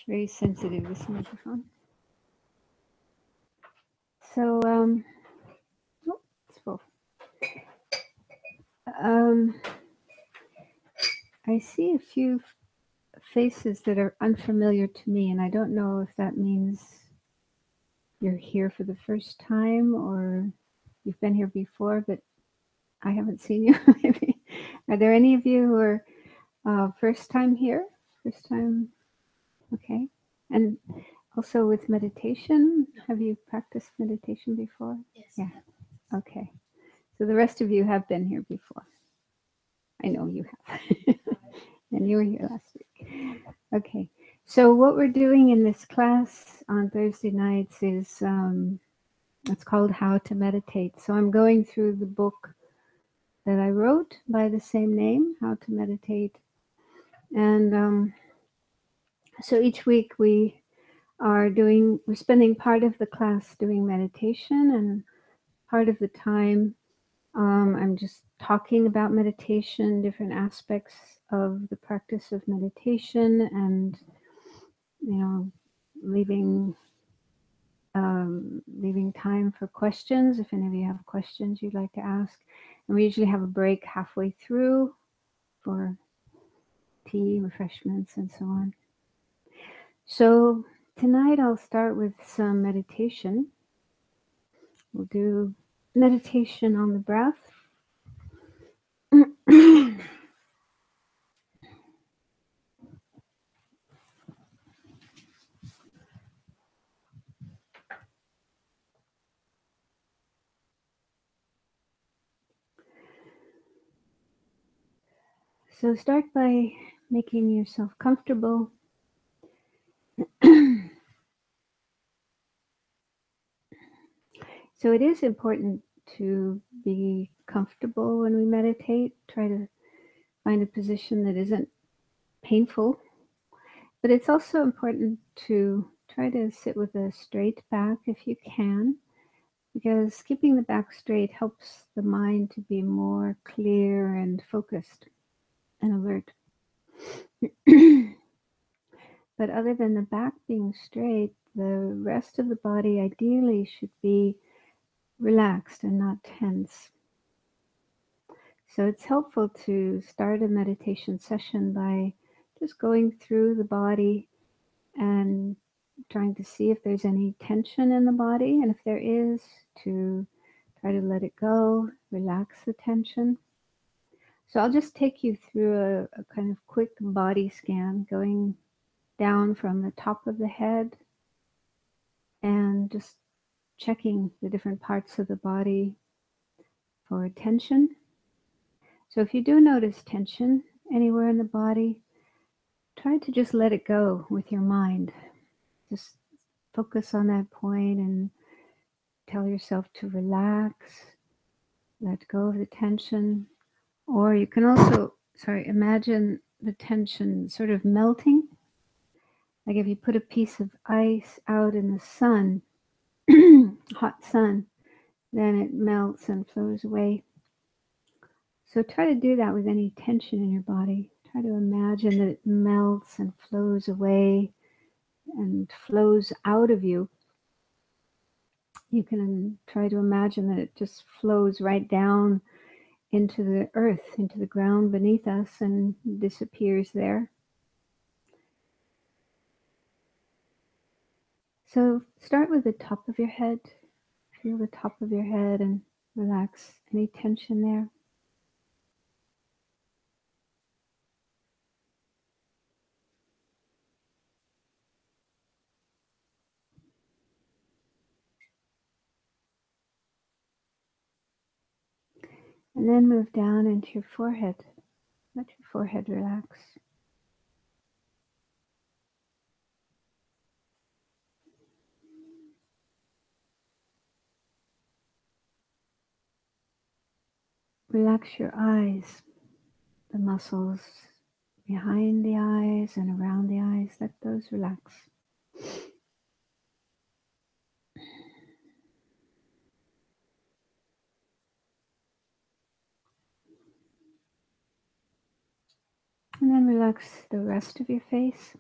very sensitive, this microphone. So, oh, it's full. Um, I see a few faces that are unfamiliar to me, and I don't know if that means you're here for the first time or you've been here before, but I haven't seen you. Maybe. Are there any of you who are first time here? First time? Okay. And also with meditation, have you practiced meditation before? Yes. Yeah. Okay. So the rest of you have been here before. I know you have. And you were here last week. Okay. So what we're doing in this class on Thursday nights is it's called How to Meditate. So I'm going through the book that I wrote by the same name, How to Meditate. And so each week we're spending part of the class doing meditation, and part of the time I'm just talking about meditation, different aspects of the practice of meditation, and leaving time for questions if any of you have questions you'd like to ask. And we usually have a break halfway through for tea, refreshments, and so on. So tonight I'll start with some meditation. We'll do meditation on the breath. So start by making yourself comfortable. So it is important to be comfortable when we meditate. Try to find a position that isn't painful. But it's also important to try to sit with a straight back if you can, because keeping the back straight helps the mind to be more clear and focused and alert. But other than the back being straight, the rest of the body ideally should be relaxed and not tense. So it's helpful to start a meditation session by just going through the body and trying to see if there's any tension in the body. And if there is, to try to let it go, relax the tension. So I'll just take you through a kind of quick body scan, going down from the top of the head and just checking the different parts of the body for tension. So if you do notice tension anywhere in the body, try to just let it go with your mind. Just focus on that point and tell yourself to relax, let go of the tension. Or you can also, imagine the tension sort of melting. Like if you put a piece of ice out in the sun, hot sun, then it melts and flows away. So try to do that with any tension in your body. Try to imagine that it melts and flows away and flows out of you. You can try to imagine that it just flows right down into the earth, into the ground beneath us, and disappears there. So start with the top of your head. Feel the top of your head and relax any tension there. And then move down into your forehead. Let your forehead relax. Relax your eyes, the muscles behind the eyes and around the eyes. Let those relax. And then relax the rest of your face.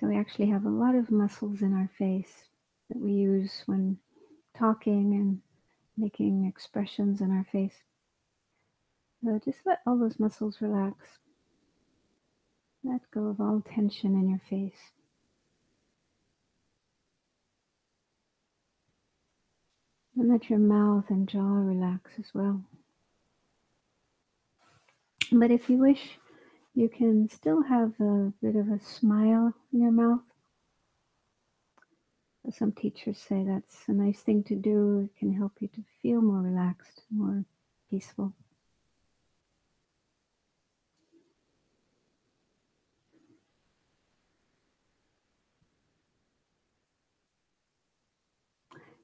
So we actually have a lot of muscles in our face that we use when talking and making expressions in our face. So just let all those muscles relax. Let go of all tension in your face. And let your mouth and jaw relax as well. But if you wish, you can still have a bit of a smile in your mouth. Some teachers say that's a nice thing to do. It can help you to feel more relaxed, more peaceful.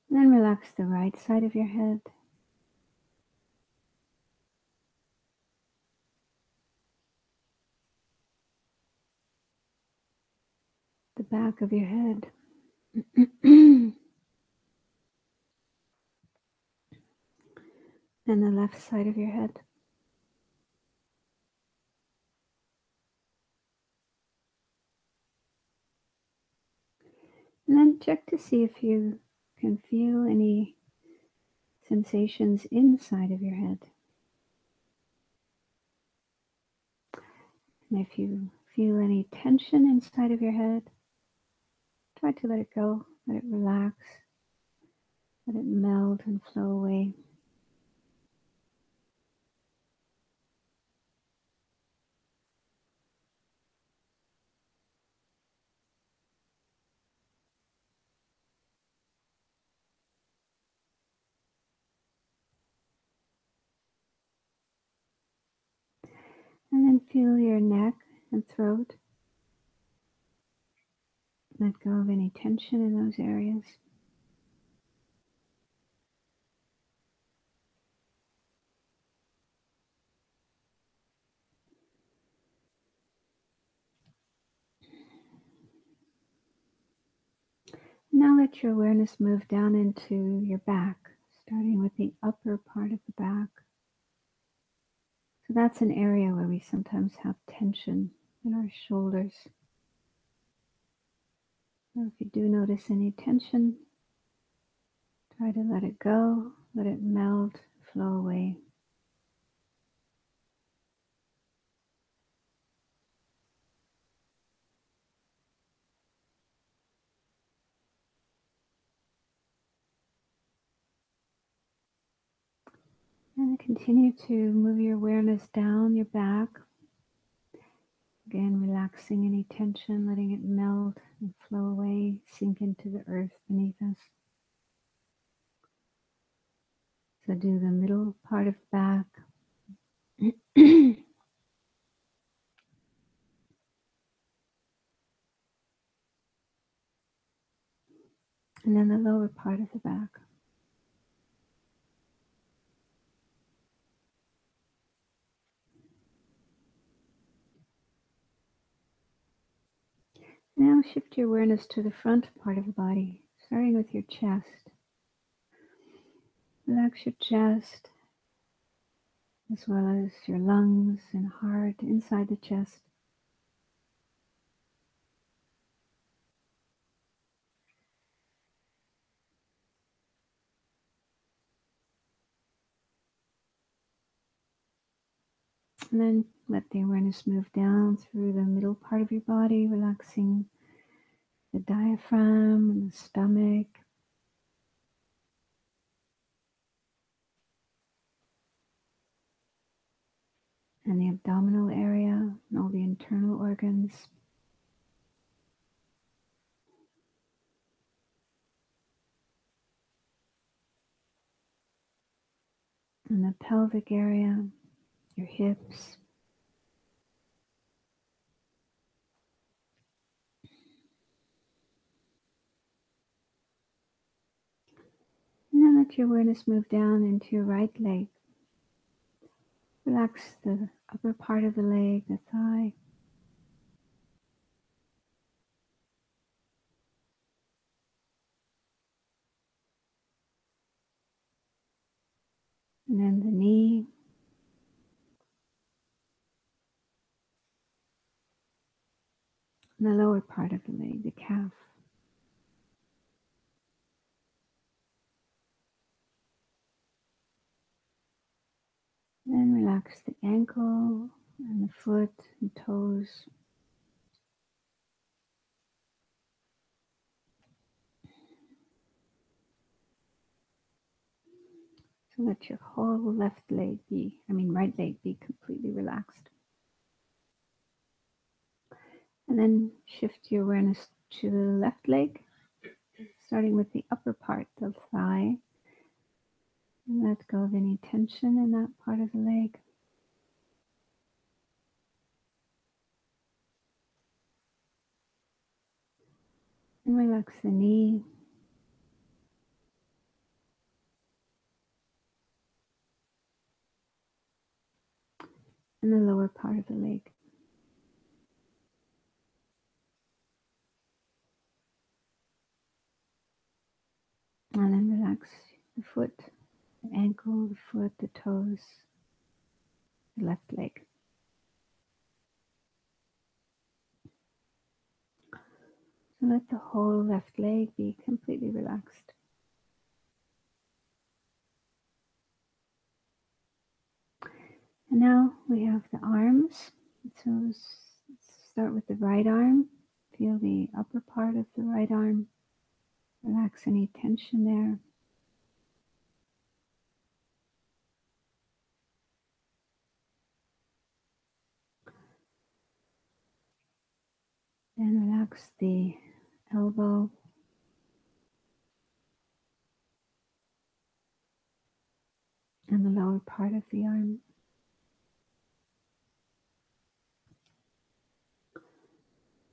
And then relax the right side of your head. The back of your head. And the left side of your head. And then check to see if you can feel any sensations inside of your head. And if you feel any tension inside of your head, try to let it go, let it relax, let it melt and flow away. And then feel your neck and throat. Let go of any tension in those areas. Now let your awareness move down into your back, starting with the upper part of the back. So that's an area where we sometimes have tension in our shoulders. So if you do notice any tension, try to let it go, let it melt, flow away. And continue to move your awareness down your back. Again, relaxing any tension, letting it melt and flow away, sink into the earth beneath us. So do the middle part of the back. And then the lower part of the back. Now shift your awareness to the front part of the body, starting with your chest. Relax your chest, as well as your lungs and heart inside the chest. And then let the awareness move down through the middle part of your body, relaxing the diaphragm and the stomach. And the abdominal area and all the internal organs. And the pelvic area, your hips. And then let your awareness move down into your right leg. Relax the upper part of the leg, the thigh. And then the knee. And the lower part of the leg, the calf. Then relax the ankle and the foot and toes. So let your whole right leg be completely relaxed. And then shift your awareness to the left leg, starting with the upper part, the thigh. And let go of any tension in that part of the leg. And relax the knee. And the lower part of the leg. And then relax the foot, the ankle, the foot, the toes, the left leg. So let the whole left leg be completely relaxed. And now we have the arms. So let's start with the right arm. Feel the upper part of the right arm. Relax any tension there. Then relax the elbow. And the lower part of the arm.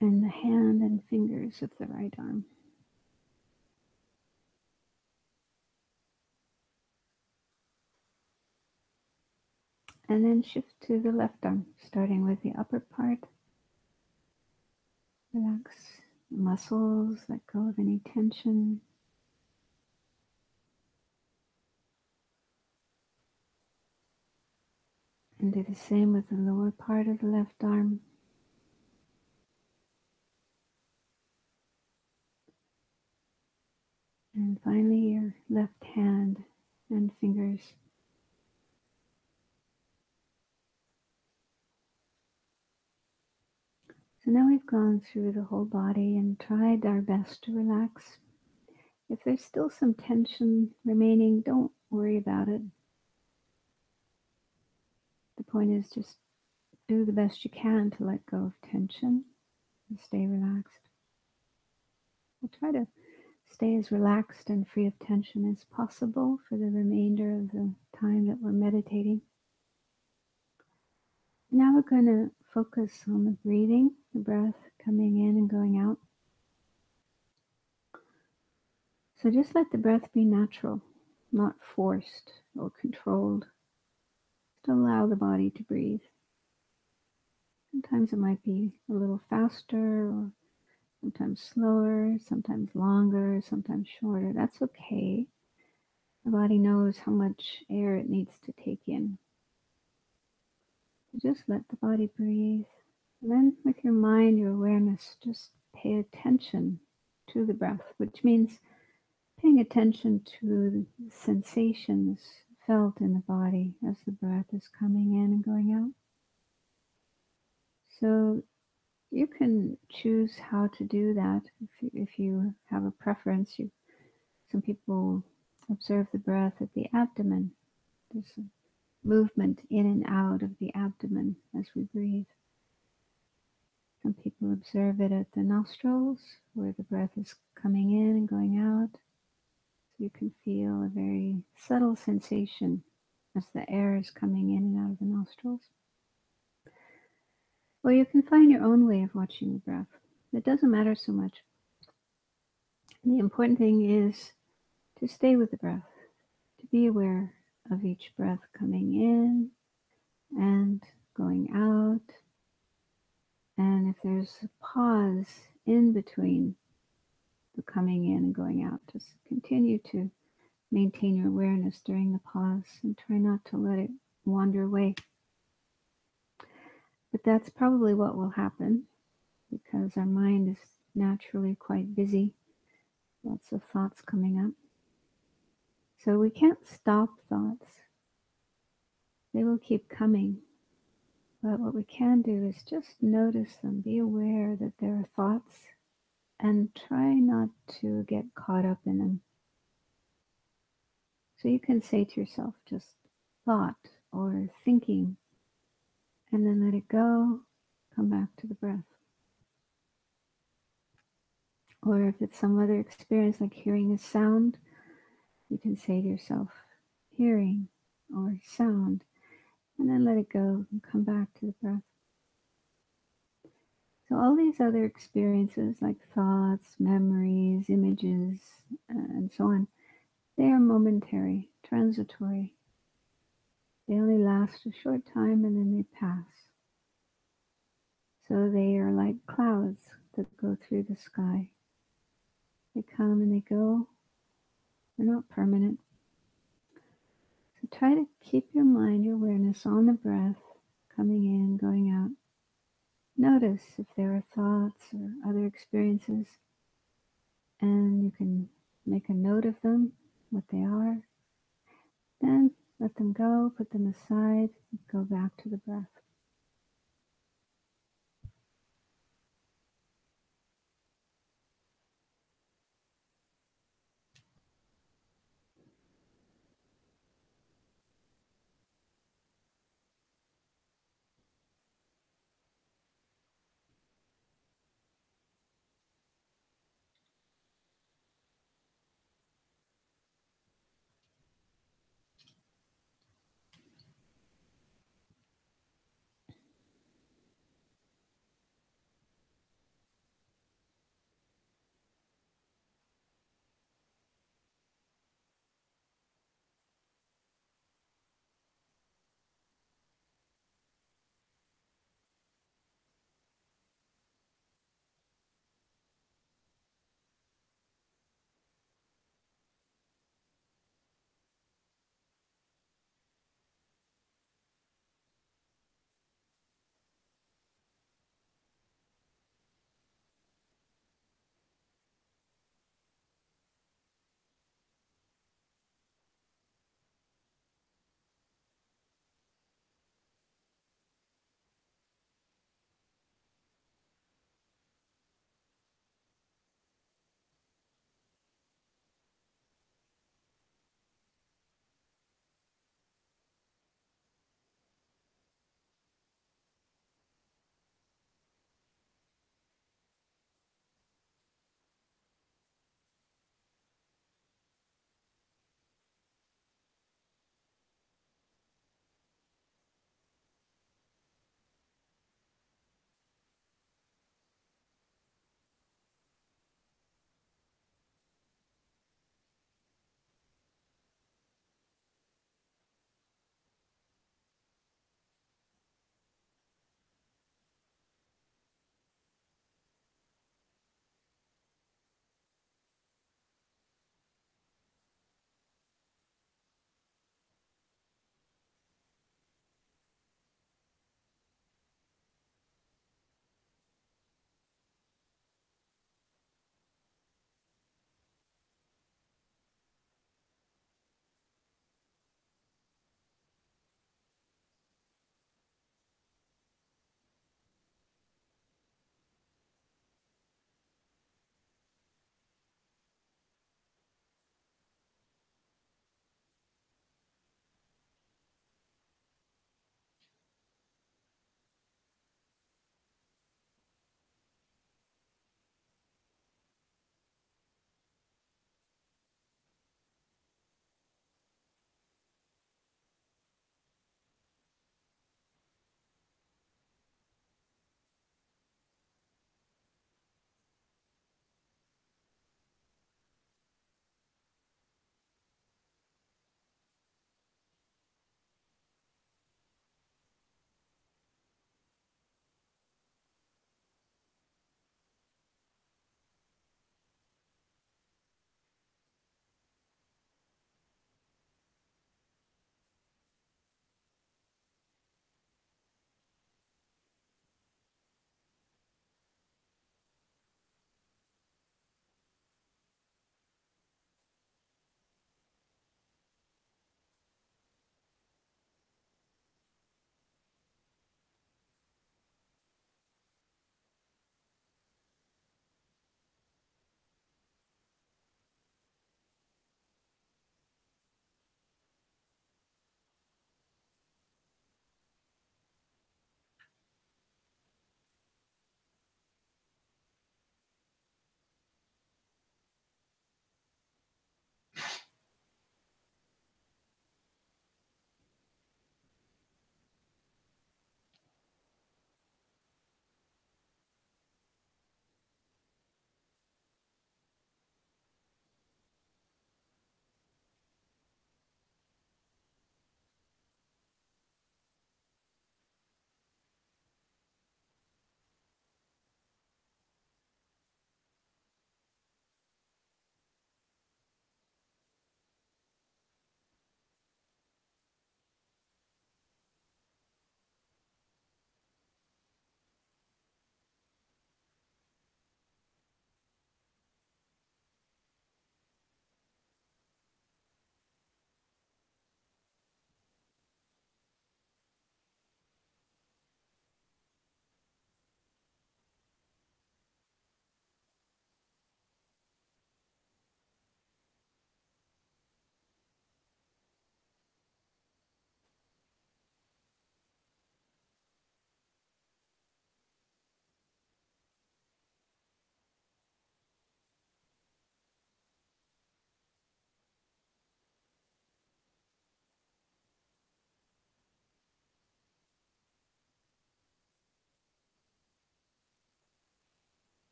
And the hand and fingers of the right arm. And then shift to the left arm, starting with the upper part. Relax the muscles, let go of any tension. And do the same with the lower part of the left arm. And finally your left hand and fingers. So now we've gone through the whole body and tried our best to relax. If there's still some tension remaining, don't worry about it. The point is just do the best you can to let go of tension and stay relaxed. We'll try to stay as relaxed and free of tension as possible for the remainder of the time that we're meditating. Now we're going to focus on the breathing, the breath coming in and going out. So just let the breath be natural, not forced or controlled. Just allow the body to breathe. Sometimes it might be a little faster, or sometimes slower, sometimes longer, sometimes shorter. That's okay. The body knows how much air it needs to take in. So just let the body breathe. And then with your mind, your awareness, just pay attention to the breath, which means paying attention to the sensations felt in the body as the breath is coming in and going out. So you can choose how to do that if you have a preference. Some people observe the breath at the abdomen. There's a movement in and out of the abdomen as we breathe. Some people observe it at the nostrils, where the breath is coming in and going out. So you can feel a very subtle sensation as the air is coming in and out of the nostrils. Or you can find your own way of watching the breath. It doesn't matter so much. The important thing is to stay with the breath, to be aware of each breath coming in and going out. And if there's a pause in between the coming in and going out, just continue to maintain your awareness during the pause and try not to let it wander away. But that's probably what will happen. because our mind is naturally quite busy, lots of thoughts coming up. So we can't stop thoughts, they will keep coming. But what we can do is just notice them, be aware that there are thoughts, and try not to get caught up in them. So you can say to yourself just thought or thinking, and then let it go, come back to the breath. Or if it's some other experience like hearing a sound, you can say to yourself, hearing or sound, and then let it go and come back to the breath. So all these other experiences like thoughts, memories, images, and so on, they are momentary, transitory. They only last a short time and then they pass. So they are like clouds that go through the sky. They come and they go. They're not permanent. So try to keep your mind, your awareness on the breath, coming in, going out. Notice if there are thoughts or other experiences, and you can make a note of them, what they are. Then let them go, put them aside, go back to the breath.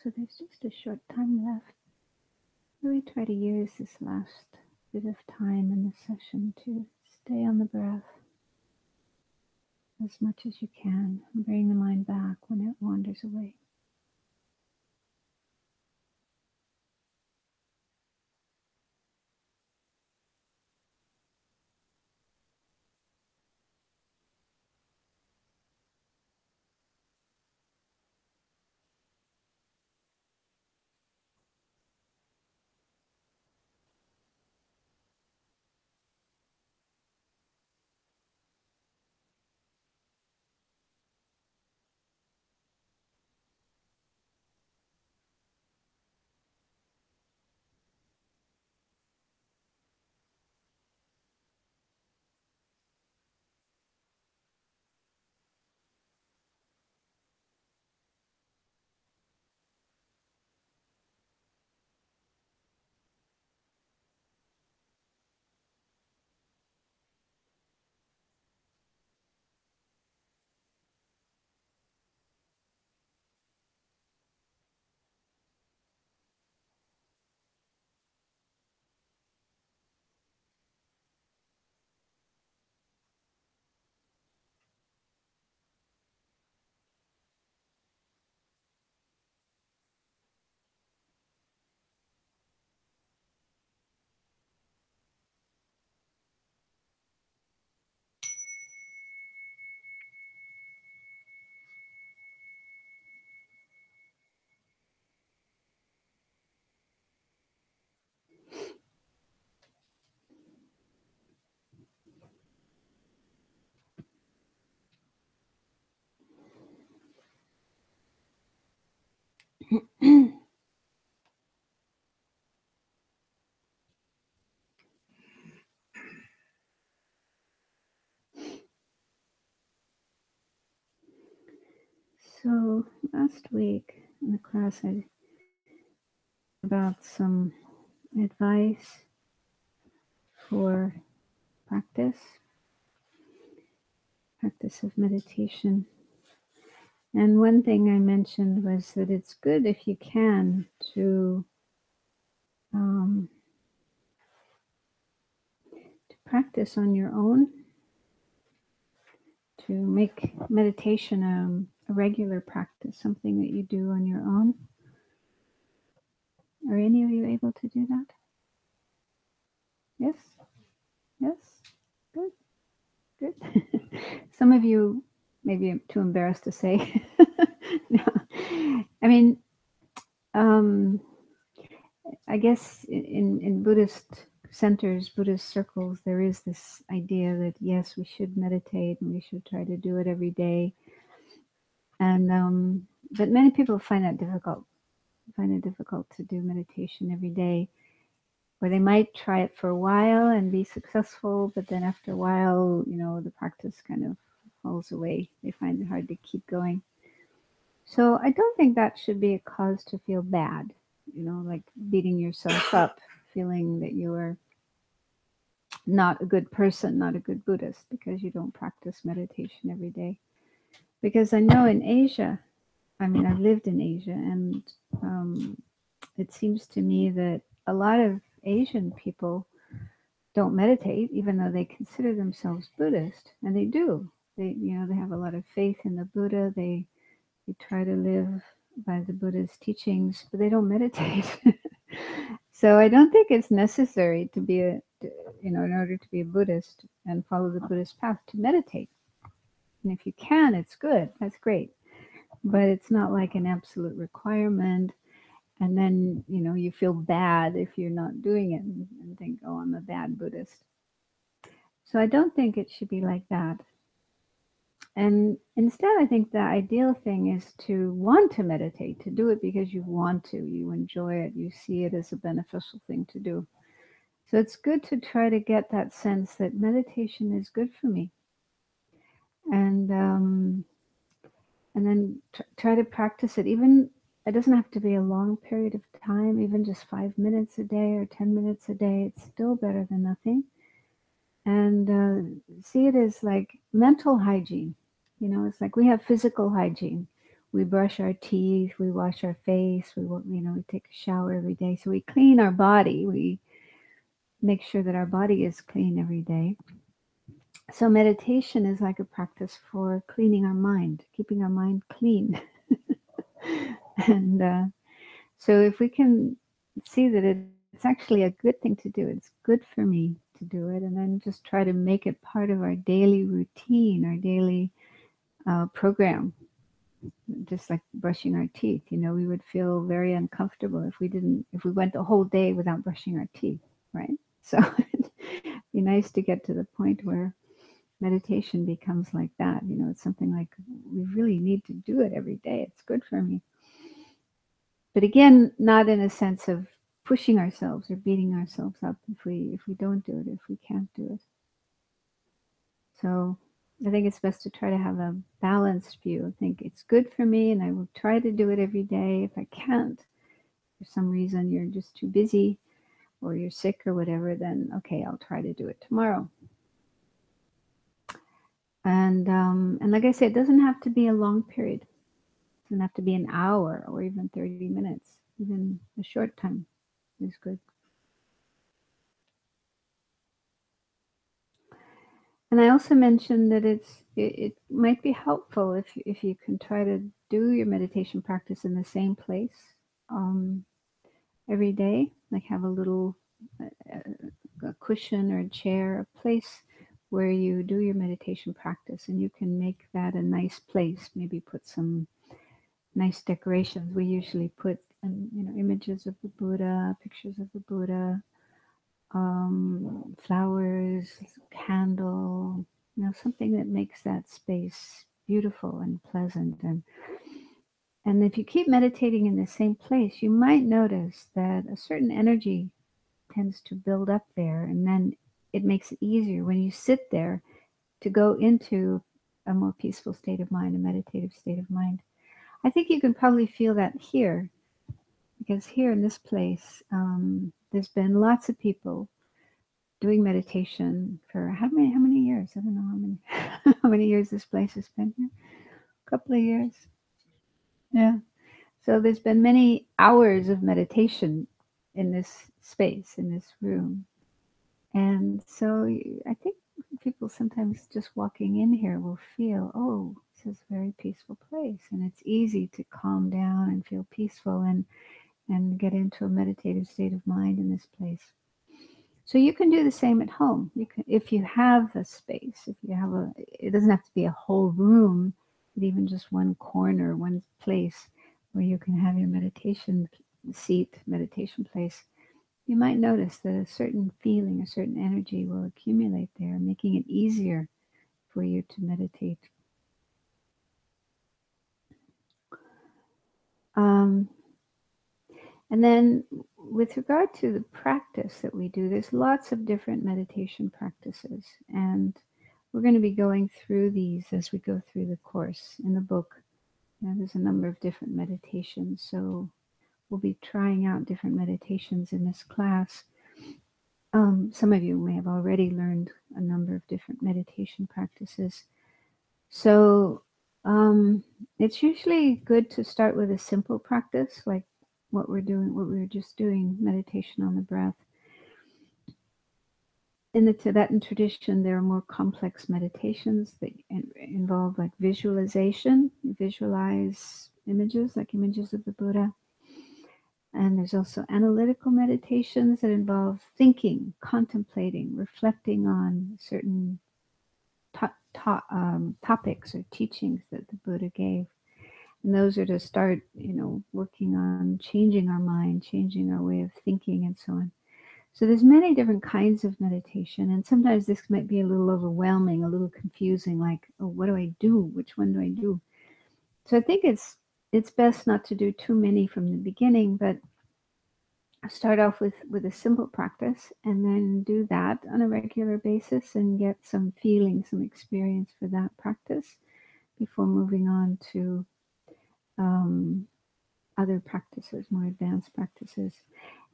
So there's just a short time left. Really try to use this last bit of time in the session to stay on the breath as much as you can and bring the mind back when it wanders away. So last week in the class I about some advice for practice of meditation. And one thing I mentioned was that it's good if you can um, to practice on your own, to make meditation a regular practice, something that you do on your own. Are any of you able to do that? Yes? Yes? Good, good. Some of you maybe I'm too embarrassed to say. No. I mean, um, I guess in Buddhist centers, Buddhist circles, there is this idea that yes, we should meditate and we should try to do it every day. And but many people find that difficult. Find it difficult to do meditation every day, or they might try it for a while and be successful, but then after a while, the practice kind of falls away. They find it hard to keep going. So I don't think that should be a cause to feel bad, like beating yourself up, feeling that you are not a good person, not a good Buddhist because you don't practice meditation every day. Because I know in Asia, I mean, I've lived in Asia, and it seems to me that a lot of Asian people don't meditate, even though they consider themselves Buddhist, and they do. They have a lot of faith in the Buddha. They try to live by the Buddha's teachings, but they don't meditate. So I don't think it's necessary to be in order to be a Buddhist and follow the Buddhist path, to meditate. And if you can, it's good. That's great. But it's not like an absolute requirement. And then, you feel bad if you're not doing it and think, oh, I'm a bad Buddhist. So I don't think it should be like that. And instead, I think the ideal thing is to want to meditate, to do it because you want to, you enjoy it, you see it as a beneficial thing to do. So it's good to try to get that sense that meditation is good for me, and then try to practice it. Even it doesn't have to be a long period of time, even just 5 minutes a day or 10 minutes a day. It's still better than nothing. And see it as like mental hygiene. It's like we have physical hygiene. we brush our teeth, we wash our face, we take a shower every day. So we clean our body. We make sure that our body is clean every day. So meditation is like a practice for cleaning our mind, keeping our mind clean. and so if we can see that it's actually a good thing to do, it's good for me to do it, and then just try to make it part of our daily routine, our daily program, just like brushing our teeth. We would feel very uncomfortable if we went the whole day without brushing our teeth, right? So it'd be nice to get to the point where meditation becomes like that. It's something like we really need to do it every day. It's good for me. But again, not in a sense of pushing ourselves or beating ourselves up if we don't do it, if we can't do it. So I think it's best to try to have a balanced view. I think it's good for me and I will try to do it every day. If I can't, for some reason you're just too busy or you're sick or whatever, then okay, I'll try to do it tomorrow. And like I said, it doesn't have to be a long period. It doesn't have to be an hour or even 30 minutes. Even a short time is good. And I also mentioned that it might be helpful if you can try to do your meditation practice in the same place every day, like have a little a cushion or a chair, a place where you do your meditation practice, and you can make that a nice place. Maybe put some nice decorations. We usually put images of the Buddha, pictures of the Buddha, flowers, candle, something that makes that space beautiful and pleasant. And if you keep meditating in the same place, you might notice that a certain energy tends to build up there, and then it makes it easier when you sit there to go into a more peaceful state of mind, a meditative state of mind. I think you can probably feel that here, because here in this place, there's been lots of people doing meditation for how many years? I don't know how many how many years this place has been here. A couple of years. Yeah. So there's been many hours of meditation in this space, in this room. And so I think people sometimes just walking in here will feel, oh, this is a very peaceful place. And it's easy to calm down and feel peaceful and get into a meditative state of mind in this place. So you can do the same at home. You can, if you have a space, if you have it doesn't have to be a whole room, but even just one corner, one place where you can have your meditation seat, meditation place. You might notice that a certain feeling, a certain energy will accumulate there, making it easier for you to meditate. Um, and then with regard to the practice that we do, there's lots of different meditation practices. And we're going to be going through these as we go through the course in the book. There's a number of different meditations. So we'll be trying out different meditations in this class. Some of you may have already learned a number of different meditation practices. So it's usually good to start with a simple practice, like what we were just doing, meditation on the breath. In the Tibetan tradition, there are more complex meditations that involve like visualization. You visualize images, like images of the Buddha. And there's also analytical meditations that involve thinking, contemplating, reflecting on certain topics or teachings that the Buddha gave. And those are to start, working on changing our mind, changing our way of thinking and so on. So there's many different kinds of meditation. And sometimes this might be a little overwhelming, a little confusing, like, oh, what do I do? Which one do I do? So I think it's best not to do too many from the beginning, but start off with a simple practice and then do that on a regular basis and get some feeling, some experience for that practice before moving on to other practices, more advanced practices.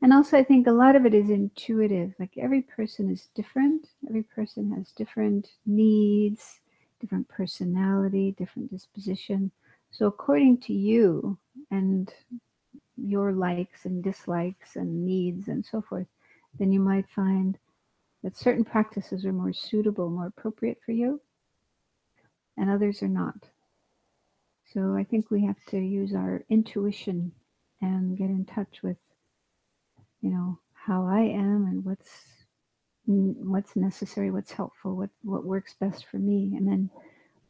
And also I think a lot of it is intuitive. Like every person is different. Every person has different needs, different personality, different disposition. So according to you and your likes and dislikes and needs and so forth, then you might find that certain practices are more suitable, more appropriate for you, and others are not. So I think we have to use our intuition and get in touch with, how I am and what's necessary, what's helpful, what works best for me, and then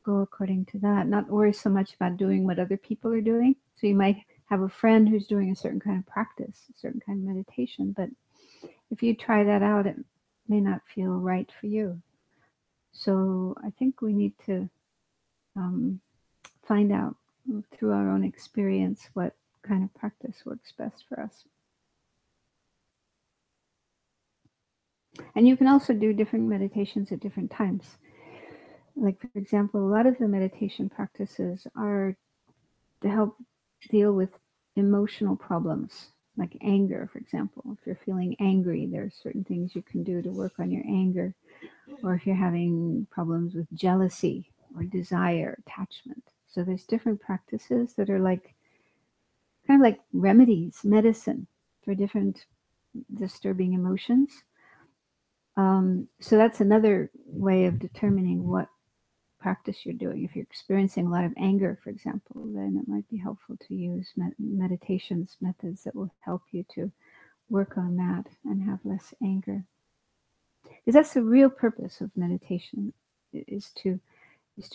go according to that. Not worry so much about doing what other people are doing. So you might have a friend who's doing a certain kind of practice, a certain kind of meditation, but if you try that out, it may not feel right for you. So I think we need to um, find out through our own experience what kind of practice works best for us. And you can also do different meditations at different times. Like, for example, a lot of the meditation practices are to help deal with emotional problems, like anger, for example. If you're feeling angry, there are certain things you can do to work on your anger. Or if you're having problems with jealousy or desire, attachment. So there's different practices that are like kind of like remedies, medicine for different disturbing emotions. So that's another way of determining what practice you're doing. If you're experiencing a lot of anger, for example, then it might be helpful to use meditations methods that will help you to work on that and have less anger. Because that's the real purpose of meditation is to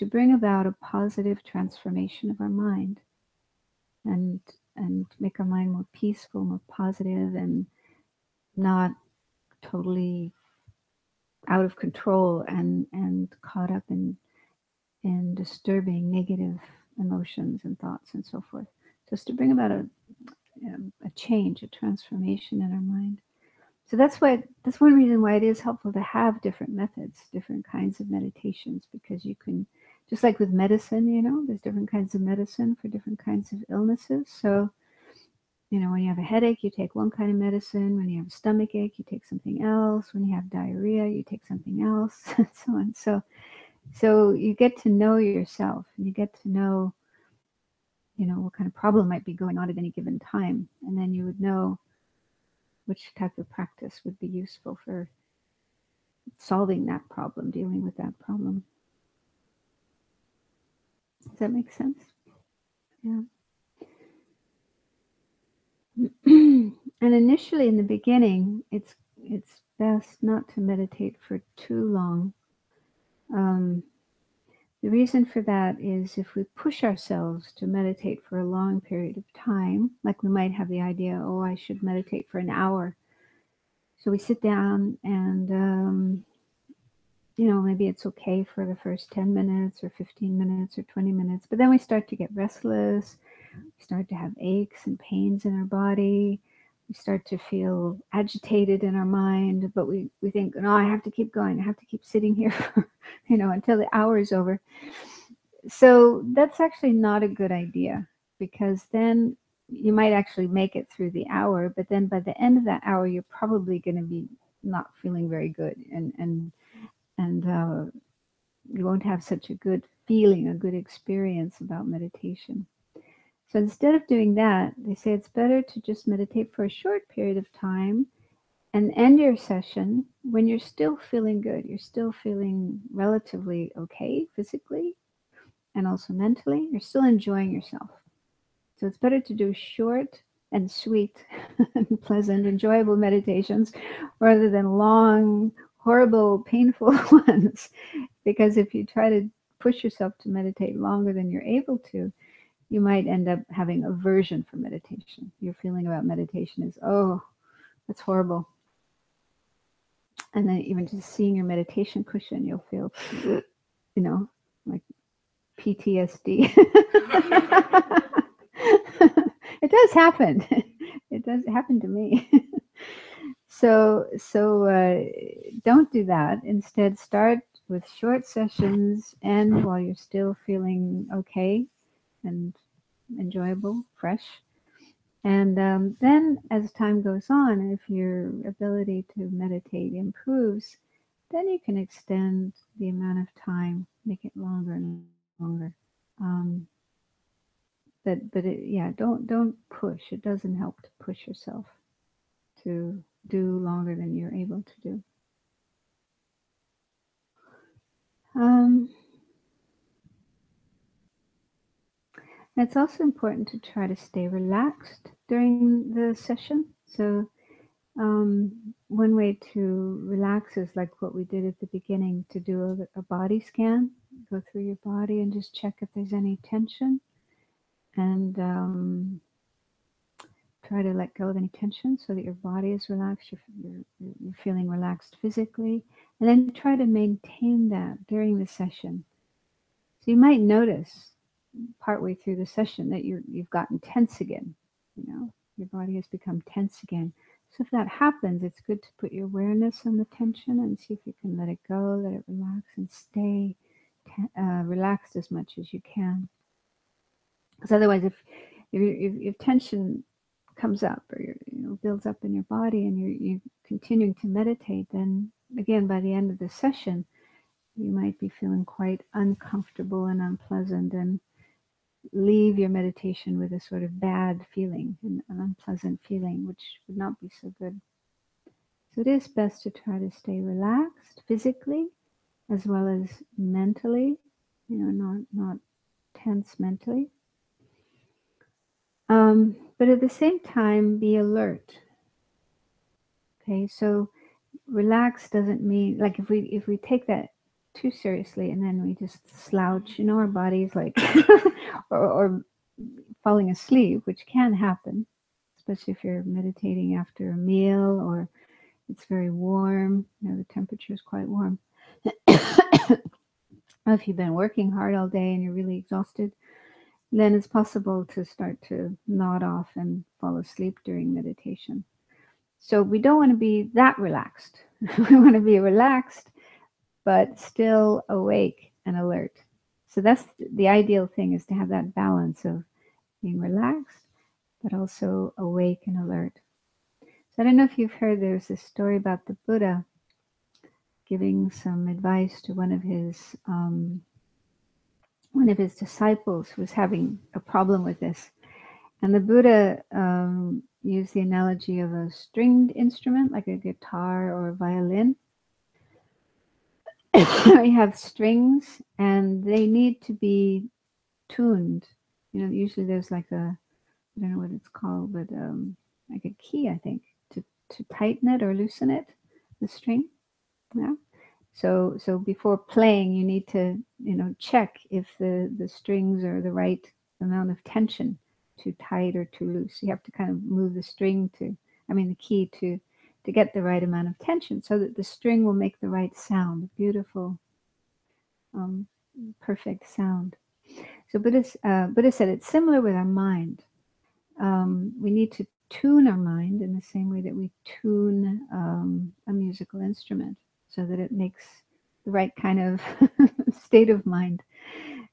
bring about a positive transformation of our mind and make our mind more peaceful, more positive, and not totally out of control and caught up in disturbing negative emotions and thoughts and so forth. Just to bring about a change, a transformation in our mind. So that's one reason why it is helpful to have different methods, different kinds of meditations, because you can, just like with medicine, there's different kinds of medicine for different kinds of illnesses. So, when you have a headache, you take one kind of medicine. When you have a stomach ache, you take something else. When you have diarrhea, you take something else, and so on. So you get to know yourself, and you get to know, what kind of problem might be going on at any given time, and then you would know which type of practice would be useful for solving that problem, dealing with that problem. Does that make sense? Yeah. And initially, in the beginning, it's best not to meditate for too long. Um, the reason for that is if we push ourselves to meditate for a long period of time, like we might have the idea, oh, I should meditate for an hour. So we sit down and maybe it's okay for the first 10 minutes or 15 minutes or 20 minutes, but then we start to get restless. We start to have aches and pains in our body. We start to feel agitated in our mind, but we think, no, I have to keep going. I have to keep sitting here for, until the hour is over. So that's actually not a good idea, because then you might actually make it through the hour, but then by the end of that hour, you're probably going to be not feeling very good. And you won't have such a good feeling, a good experience about meditation. So instead of doing that, they say it's better to just meditate for a short period of time and end your session when you're still feeling good. You're still feeling relatively okay physically and also mentally. You're still enjoying yourself. So it's better to do short and sweet and pleasant, enjoyable meditations rather than long, horrible, painful ones. Because if you try to push yourself to meditate longer than you're able to, you might end up having aversion for meditation. Your feeling about meditation is, oh, that's horrible. And then even just seeing your meditation cushion, you'll feel, like PTSD. It does happen. It does happen to me. So don't do that. Instead, start with short sessions and while you're still feeling okay and enjoyable, fresh. And then as time goes on, if your ability to meditate improves, then you can extend the amount of time, make it longer and longer. Um, Yeah, don't push. It doesn't help to push yourself to do longer than you're able to do. Um, it's also important to try to stay relaxed during the session. So one way to relax is like what we did at the beginning, to do a body scan, go through your body and just check if there's any tension, and try to let go of any tension so that your body is relaxed, you're feeling relaxed physically, and then try to maintain that during the session. So you might notice partway through the session that you've gotten tense again. Your body has become tense again. So if that happens, it's good to put your awareness on the tension and see if you can let it go, let it relax, and stay relaxed as much as you can. Because otherwise, if tension comes up or builds up in your body, and you're continuing to meditate, then again by the end of the session, you might be feeling quite uncomfortable and unpleasant, and leave your meditation with a sort of bad feeling, an unpleasant feeling, which would not be so good. So it is best to try to stay relaxed physically as well as mentally, not tense mentally. But at the same time, be alert. Okay, so relax doesn't mean, like, if we take that too seriously and then we just slouch, our body's like, or falling asleep, which can happen, especially if you're meditating after a meal or it's very warm. The temperature is quite warm. If you've been working hard all day and you're really exhausted, then it's possible to start to nod off and fall asleep during meditation. So we don't want to be that relaxed. We want to be relaxed, but still awake and alert. So that's the ideal thing, is to have that balance of being relaxed, but also awake and alert. So I don't know if you've heard, there's this story about the Buddha giving some advice to one of his disciples who was having a problem with this. And the Buddha used the analogy of a stringed instrument, like a guitar or a violin. You have strings, and they need to be tuned. Usually there's like I don't know what it's called, but like a key, I think, to tighten it or loosen it, the string. Yeah. So before playing, you need to check if the strings are the right amount of tension, too tight or too loose. You have to kind of move the the key to get the right amount of tension, so that the string will make the right sound, beautiful, um, perfect sound. So Buddha said it's similar with our mind. We need to tune our mind in the same way that we tune a musical instrument, so that it makes the right kind of state of mind.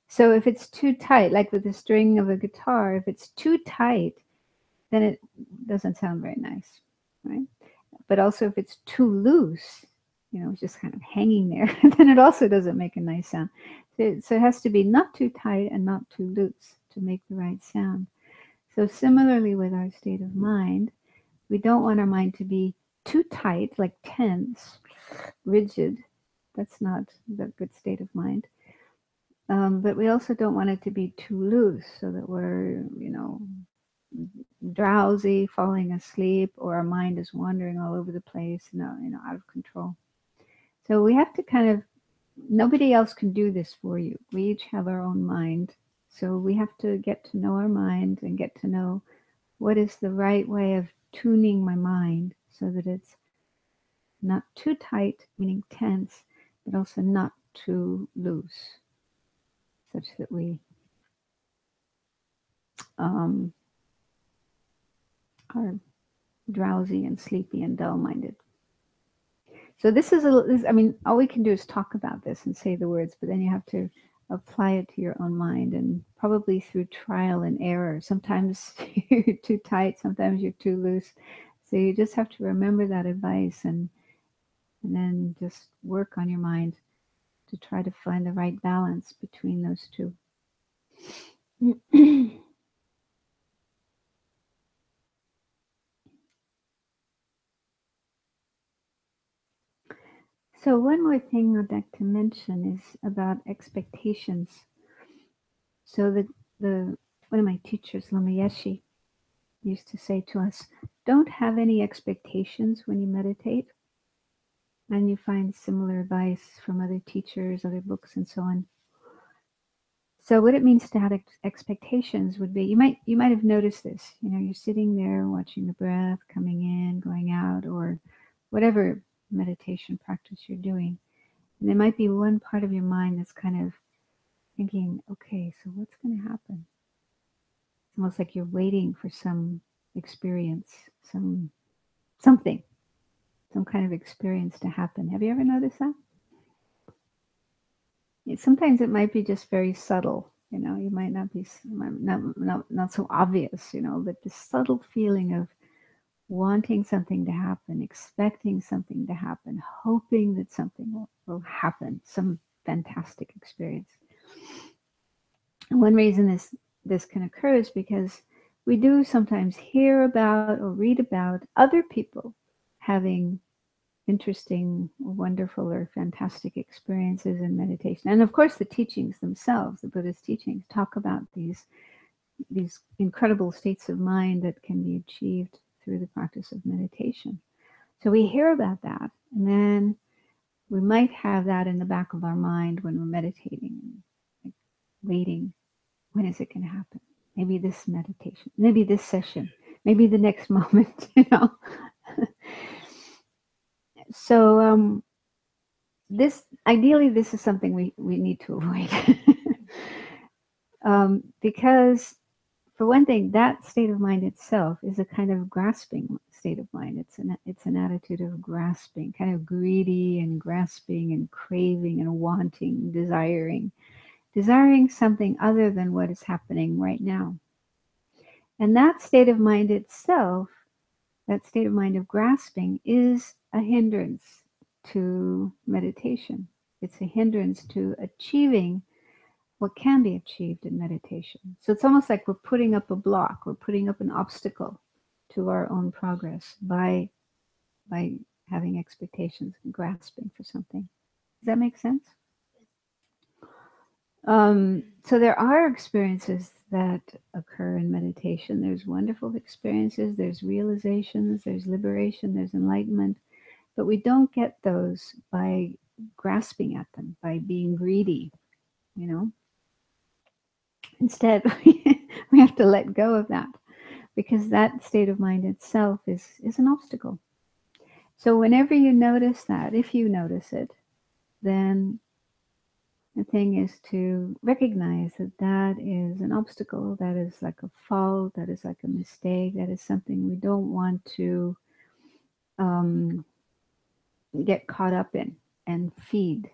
So if it's too tight, like with the string of a guitar, if it's too tight, then it doesn't sound very nice, right? But also if it's too loose, it's just kind of hanging there, then it also doesn't make a nice sound. So it has to be not too tight and not too loose to make the right sound. So similarly with our state of mind, we don't want our mind to be too tight, like tense, rigid. That's not the good state of mind. But we also don't want it to be too loose, so that we're, drowsy, falling asleep, or our mind is wandering all over the place, out of control. So we have to kind of, nobody else can do this for you. We each have our own mind. So we have to get to know our mind and get to know what is the right way of tuning my mind, so that it's not too tight, meaning tense, but also not too loose, such that we are drowsy and sleepy and dull-minded. So all we can do is talk about this and say the words, but then you have to apply it to your own mind, and probably through trial and error. Sometimes you're too tight, sometimes you're too loose. So you just have to remember that advice, and then just work on your mind to try to find the right balance between those two. So one more thing I'd like to mention is about expectations. So the one of my teachers, Lama Yeshe, used to say to us, don't have any expectations when you meditate. And you find similar advice from other teachers, other books, and so on. So what it means to have expectations would be you might have noticed this. You're sitting there watching the breath coming in, going out, or whatever meditation practice you're doing. And there might be one part of your mind that's kind of thinking, okay, so what's going to happen? It's almost like you're waiting for some experience, something, some kind of experience to happen. Have you ever noticed that? Sometimes it might be just very subtle. You might not be not so obvious. But the subtle feeling of wanting something to happen, expecting something to happen, hoping that something will happen, some fantastic experience. And one reason this can occur is because we do sometimes hear about or read about other people having interesting, wonderful, or fantastic experiences in meditation. And of course, the teachings themselves, the Buddhist teachings, talk about these incredible states of mind that can be achieved through the practice of meditation. So we hear about that, and then we might have that in the back of our mind when we're meditating, like waiting. When is it going to happen? Maybe this meditation, maybe this session, maybe the next moment. So this ideally this is something we need to avoid. Because for one thing, that state of mind itself is a kind of grasping state of mind. It's an attitude of grasping, kind of greedy and grasping and craving and wanting, desiring something other than what is happening right now. And that state of mind itself, that state of mind of grasping, is a hindrance to meditation. It's a hindrance to achieving what can be achieved in meditation. So it's almost like we're putting up a block, we're putting up an obstacle to our own progress by having expectations and grasping for something. Does that make sense? So there are experiences that occur in meditation. There's wonderful experiences, there's realizations, there's liberation, there's enlightenment, but we don't get those by grasping at them, by being greedy, you know. Instead, we have to let go of that because that state of mind itself is an obstacle. So whenever you notice that, if you notice it, then the thing is to recognize that that is an obstacle, that is like a fault, that is like a mistake, that is something we don't want to um, get caught up in and feed,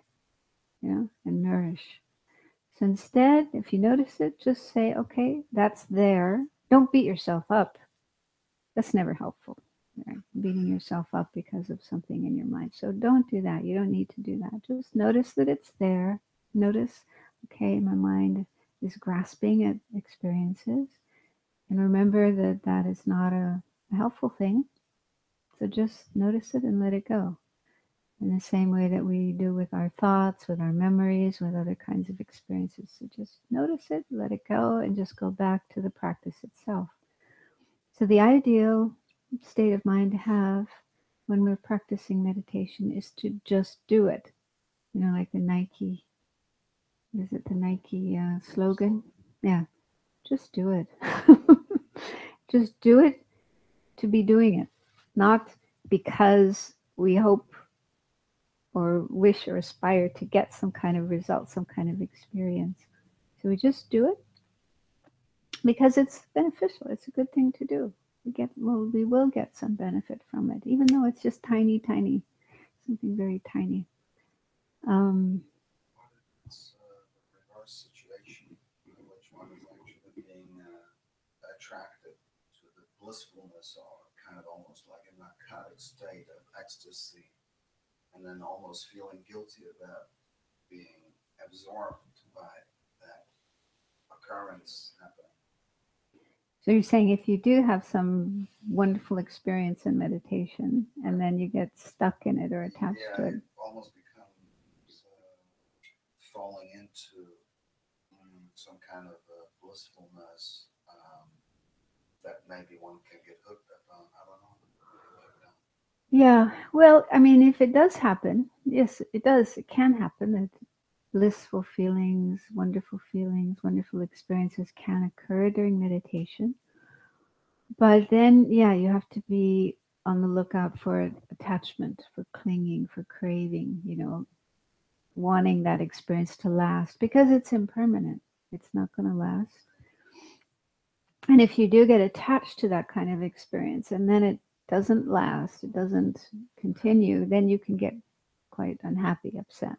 and nourish. So instead, if you notice it, just say, okay, that's there. Don't beat yourself up. That's never helpful. Right? Beating yourself up because of something in your mind. So don't do that. You don't need to do that. Just notice that it's there. Notice, okay, my mind is grasping at experiences. And remember that that is not a helpful thing. So just notice it and let it go. In the same way that we do with our thoughts, with our memories, with other kinds of experiences. So just notice it, let it go, and just go back to the practice itself. So the ideal state of mind to have when we're practicing meditation is to just do it. Like the Nike, is it the Nike slogan? Yeah, just do it. Just do it to be doing it, not because we hope or wish or aspire to get some kind of result, some kind of experience. So we just do it because it's beneficial. It's a good thing to do. We will get some benefit from it, even though it's just tiny, tiny, something very tiny. Um, It's the reverse situation in which one is actually being attracted to the blissfulness or kind of almost like a narcotic state of ecstasy, and then almost feeling guilty about being absorbed by that occurrence happening. so you're saying if you do have some wonderful experience in meditation and then you get stuck in it or attached Yeah, to it. almost becomes falling into some kind of blissfulness that maybe one can get hooked up on. I don't know. Get hooked on. Yeah. Well, I mean, if it does happen, yes, it does. It can happen that feelings, wonderful experiences can occur during meditation. But then, yeah, you have to be on the lookout for attachment, for clinging, for craving, wanting that experience to last because it's impermanent. It's not going to last. And if you do get attached to that kind of experience and then it doesn't last, it doesn't continue, then you can get quite unhappy, upset.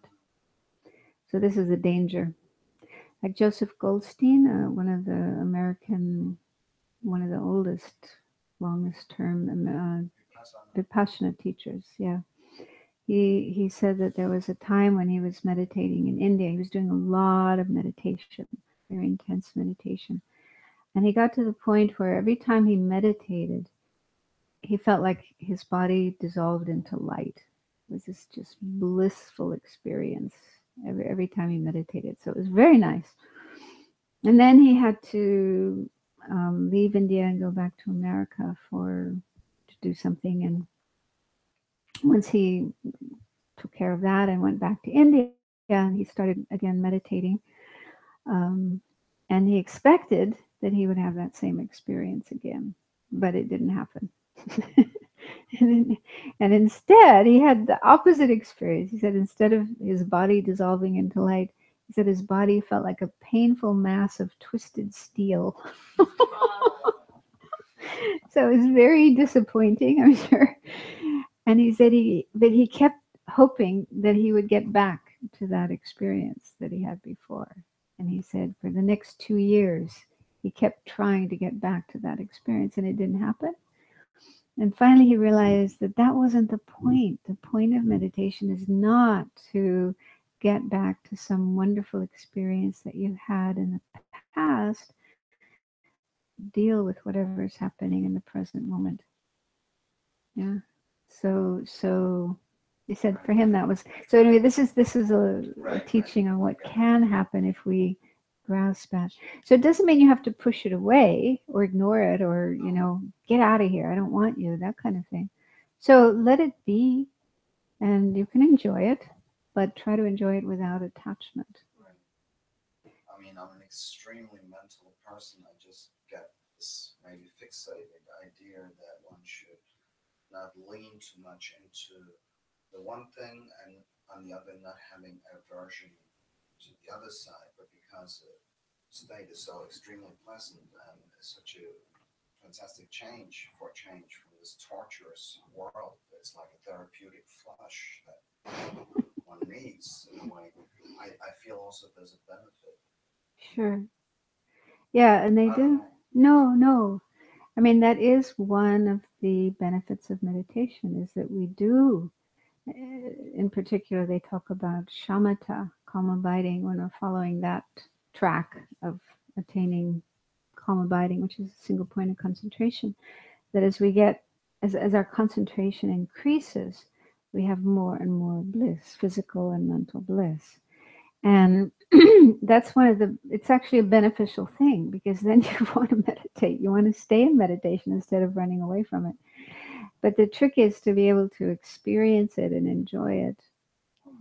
So this is a danger. Like Joseph Goldstein, one of the oldest, longest term Vipassana teachers. Yeah, he said that there was a time when he was meditating in India. He was doing a lot of meditation, very intense meditation, and he got to the point where every time he meditated, he felt like his body dissolved into light. It was this just blissful experience every time he meditated. So it was very nice. And then he had to leave India and go back to America to do something. And once he took care of that and went back to India, and he started again meditating. Um, and he expected that he would have that same experience again, but it didn't happen. and, and instead, he had the opposite experience. He said instead of his body dissolving into light, he said his body felt like a painful mass of twisted steel. So it was very disappointing, I'm sure. And he said but he kept hoping that he would get back to that experience that he had before. And he said for the next 2 years, he kept trying to get back to that experience and it didn't happen. And finally, he realized that that wasn't the point. The point of meditation is not to get back to some wonderful experience that you had in the past. Deal with whatever's happening in the present moment. Yeah. So he said for him that was so. Anyway, this is a Right, right. teaching on what Yeah. can happen if we grasp that. So it doesn't mean you have to push it away or ignore it or get out of here. I don't want you. That kind of thing. So let it be, and you can enjoy it, but try to enjoy it without attachment. Right. I mean, I'm an extremely mental person. I just get this maybe fixated idea that one should not lean too much into the one thing and on the other not having aversion to the other side, but because the state is so extremely pleasant and such a fantastic change from this torturous world. It's like a therapeutic flush that one needs in a way. I feel also there's a benefit. Sure. Yeah, and they I don't do. know. No, no. I mean, that is one of the benefits of meditation is that we do, in particular, they talk about shamatha, calm abiding, when we're following that track of attaining calm abiding, which is a single point of concentration, that as our concentration increases, we have more and more bliss, physical and mental bliss. And that's it's actually a beneficial thing because then you want to meditate. You want to stay in meditation instead of running away from it. But the trick is to be able to experience it and enjoy it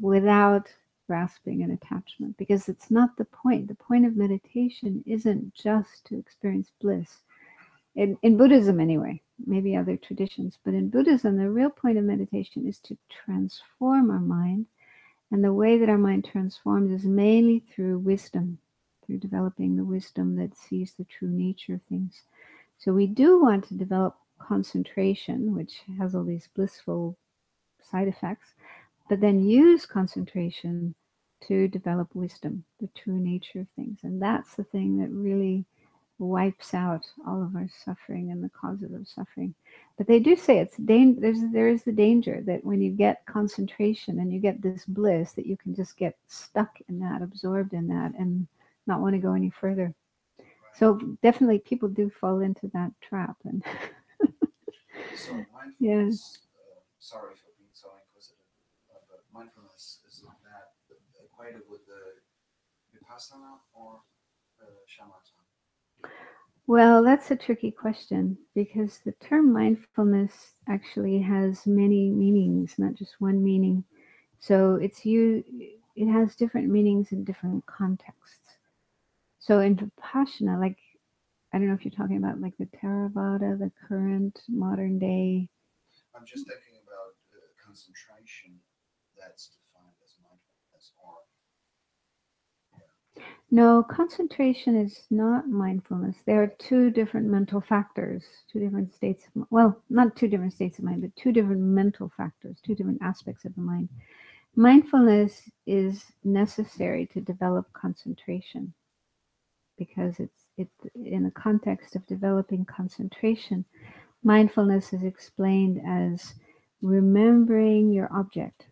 without grasping an attachment because it's not the point. The point of meditation isn't just to experience bliss. In Buddhism, anyway, maybe other traditions, but in Buddhism, the real point of meditation is to transform our mind, and the way that our mind transforms is mainly through wisdom, through developing the wisdom that sees the true nature of things. So we do want to develop concentration, which has all these blissful side effects, but then use concentration to develop wisdom, the true nature of things. And that's the thing that really wipes out all of our suffering and the causes of suffering. But they do say there is the danger that when you get concentration and you get this bliss, that you can just get stuck in that, absorbed in that, and not want to go any further. Right. So definitely, people do fall into that trap. And So yeah, mindfulness. Sorry for being so inquisitive. but mindfulness is that equated with the vipassana or shamatha? Well, that's a tricky question because the term mindfulness actually has many meanings, not just one meaning. So it has different meanings in different contexts. So in Vipassana, like I don't know if you're talking about like the Theravada, the current modern day. I'm just thinking about concentration that's defined as mindfulness or No, concentration is not mindfulness. There are two different mental factors, two different states of, well, not two different states of mind, but two different mental factors, two different aspects of the mind. Mindfulness is necessary to develop concentration because it in the context of developing concentration, mindfulness is explained as remembering your object.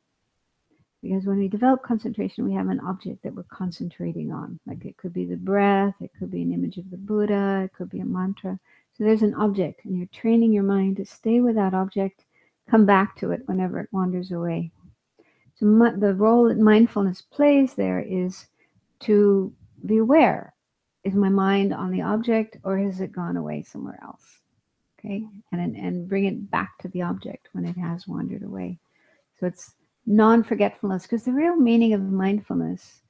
Because when we develop concentration, we have an object that we're concentrating on. Like it could be the breath, it could be an image of the Buddha, it could be a mantra. So there's an object, and you're training your mind to stay with that object, come back to it whenever it wanders away. So the role that mindfulness plays there is to be aware. Is my mind on the object, or has it gone away somewhere else? Okay, and bring it back to the object when it has wandered away. So it's non-forgetfulness, because the real meaning of mindfulness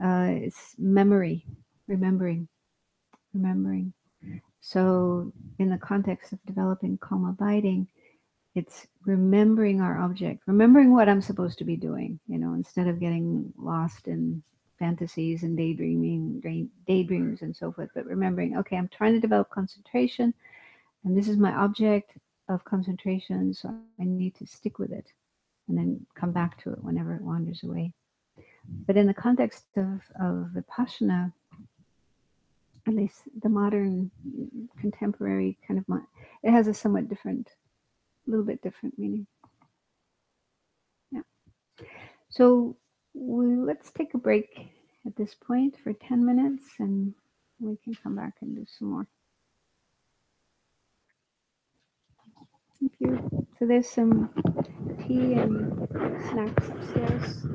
is memory, remembering, remembering. So in the context of developing calm abiding, it's remembering our object, remembering what I'm supposed to be doing, instead of getting lost in fantasies and daydreams and so forth, but remembering, okay, I'm trying to develop concentration, and this is my object of concentration, so I need to stick with it and then come back to it whenever it wanders away. But in the context of Vipassana, at least the modern contemporary kind of, it has a somewhat different, a little bit different meaning. Yeah. So let's take a break at this point for 10 minutes and we can come back and do some more. Thank you. So there's some tea and snacks upstairs.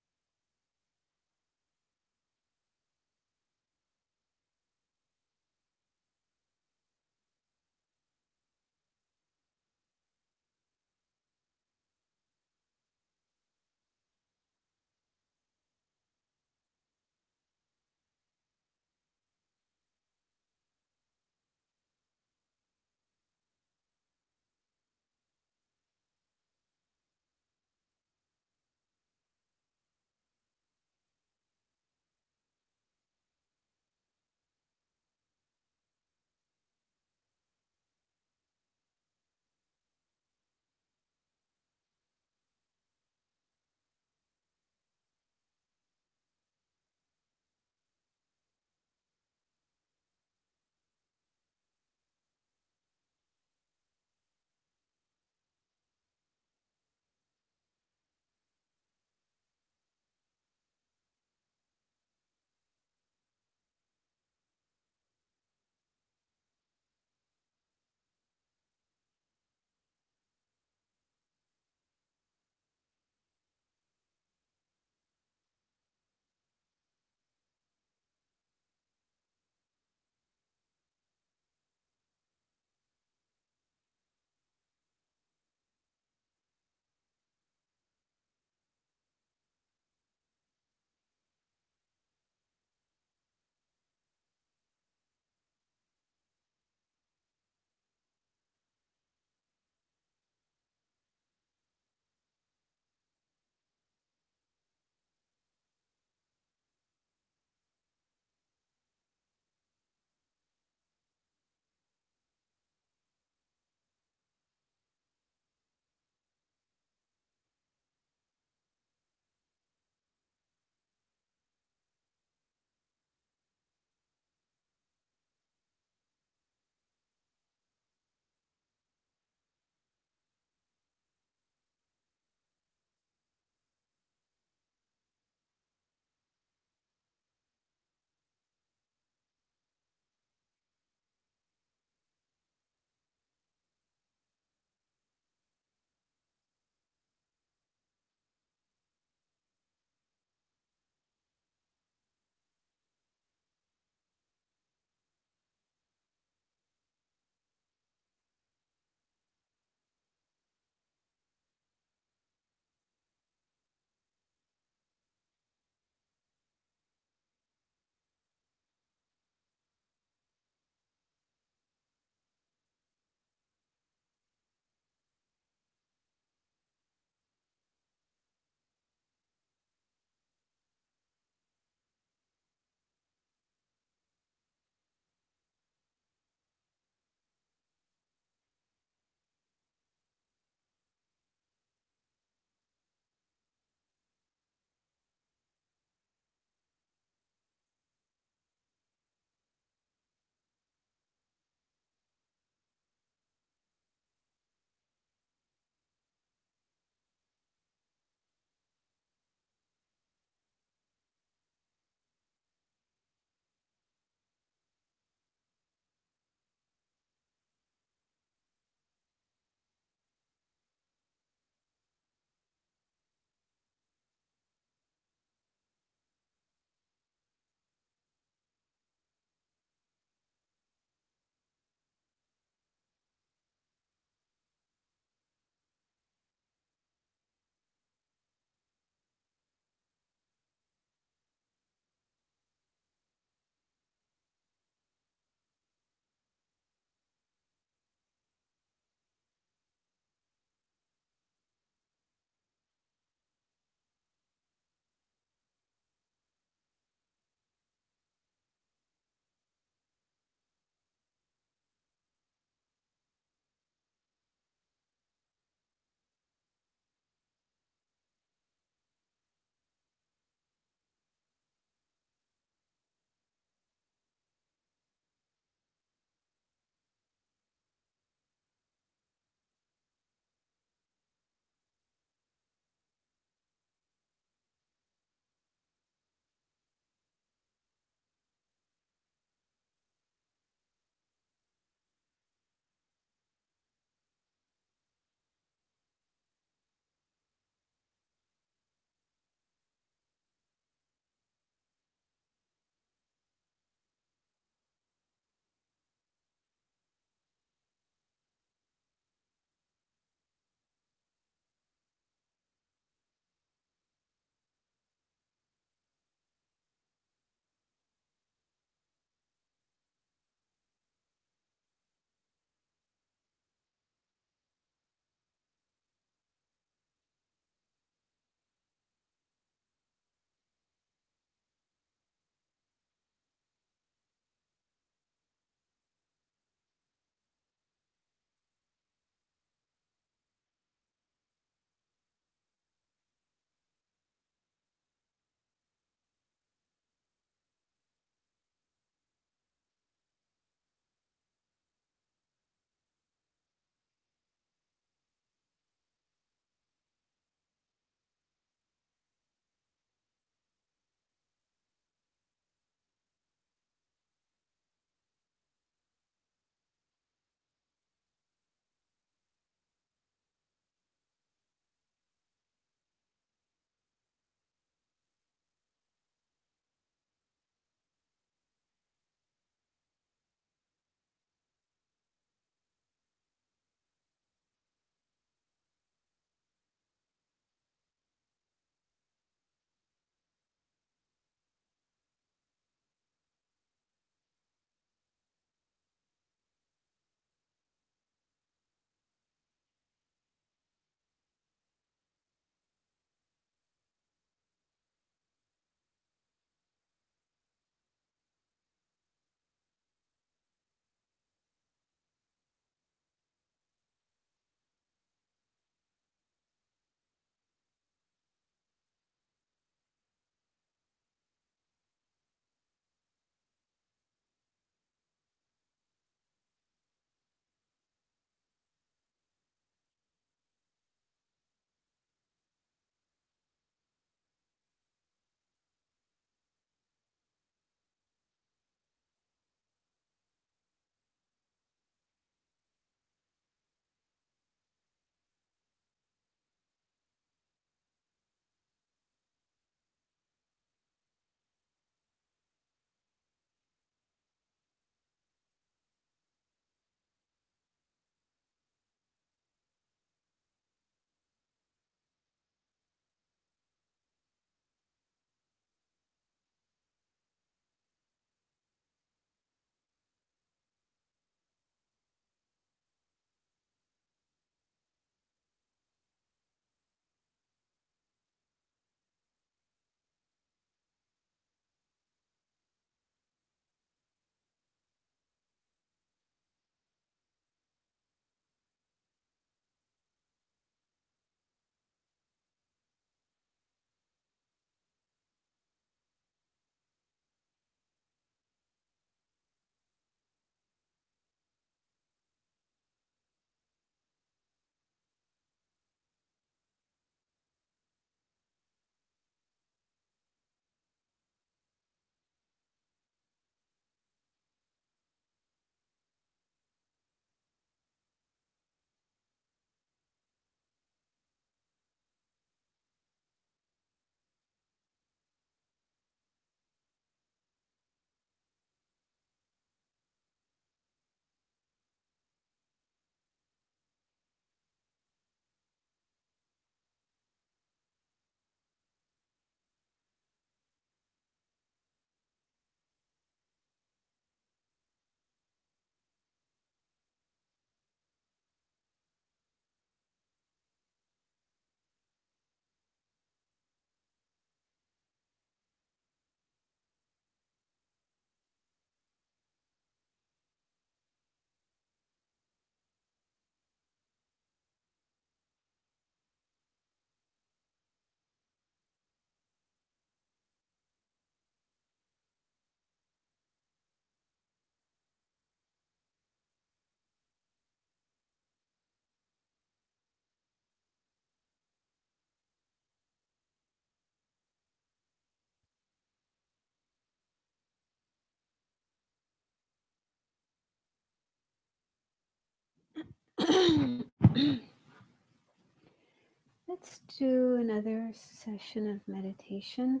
Let's do another session of meditation,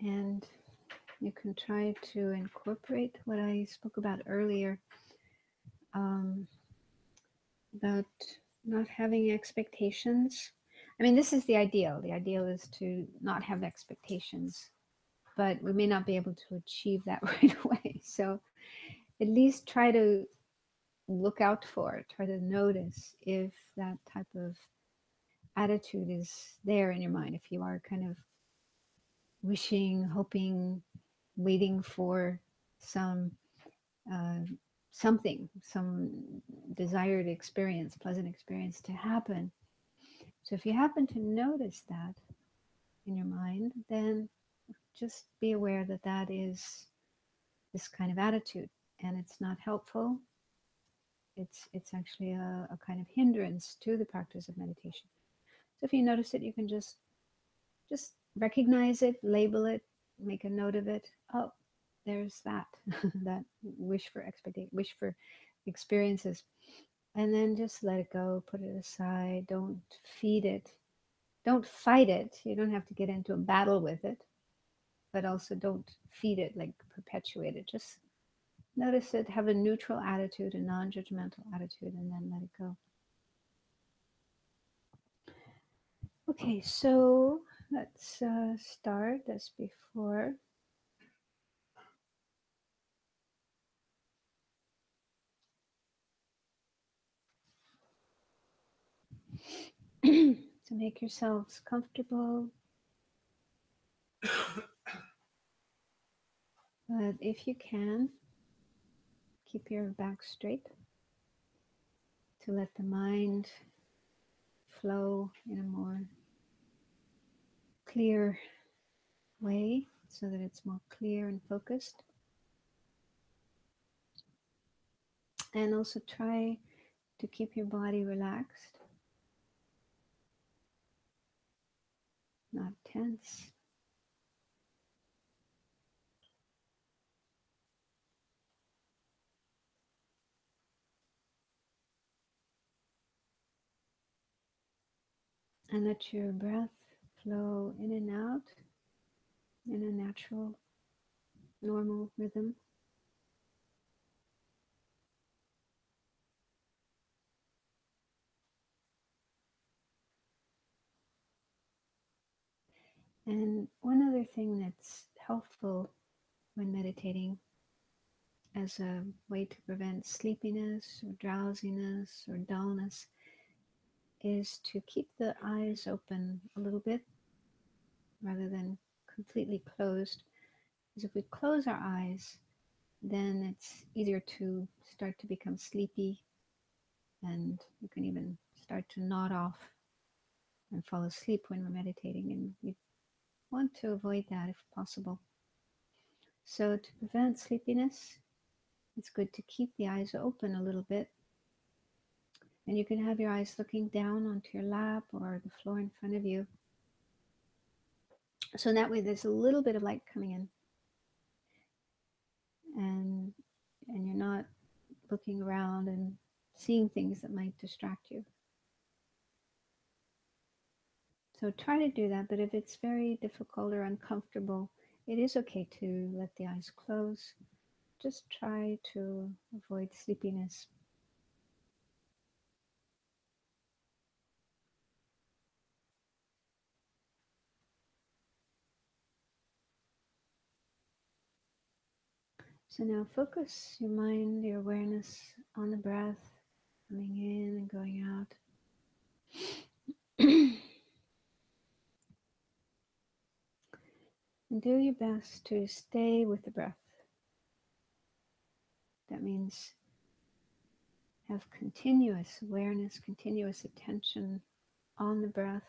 and you can try to incorporate what I spoke about earlier, um, about not having expectations. I mean, this is the ideal. The ideal is to not have expectations, but we may not be able to achieve that right away. So at least try to look out for it, try to notice if that type of attitude is there in your mind, if you are kind of wishing, hoping, waiting for some uh, something, some desired experience, pleasant experience to happen. So if you happen to notice that in your mind, then just be aware that that is this kind of attitude, and it's not helpful. It's actually a kind of hindrance to the practice of meditation. So if you notice it, you can just recognize it, label it, make a note of it. Oh, there's that that wish for expectation, wish for experiences, and then just let it go, put it aside. Don't feed it. Don't fight it. You don't have to get into a battle with it, but also don't feed it, like perpetuate it. Just notice it, have a neutral attitude, a non-judgmental attitude, and then let it go. Okay, so let's start as before. So make yourselves comfortable, but if you can, keep your back straight to let the mind flow in a more clear way so that it's more clear and focused. And also try to keep your body relaxed, not tense. And let your breath flow in and out in a natural, normal rhythm. And one other thing that's helpful when meditating as a way to prevent sleepiness or drowsiness or dullness is to keep the eyes open a little bit rather than completely closed. Because if we close our eyes, then it's easier to start to become sleepy, and you can even start to nod off and fall asleep when we're meditating, and we want to avoid that if possible. So to prevent sleepiness, it's good to keep the eyes open a little bit, and you can have your eyes looking down onto your lap or the floor in front of you. So in that way there's a little bit of light coming in, and you're not looking around and seeing things that might distract you. So try to do that, but if it's very difficult or uncomfortable, it is okay to let the eyes close. Just try to avoid sleepiness. So now focus your mind, your awareness on the breath, coming in and going out. And do your best to stay with the breath. That means have continuous awareness, continuous attention on the breath,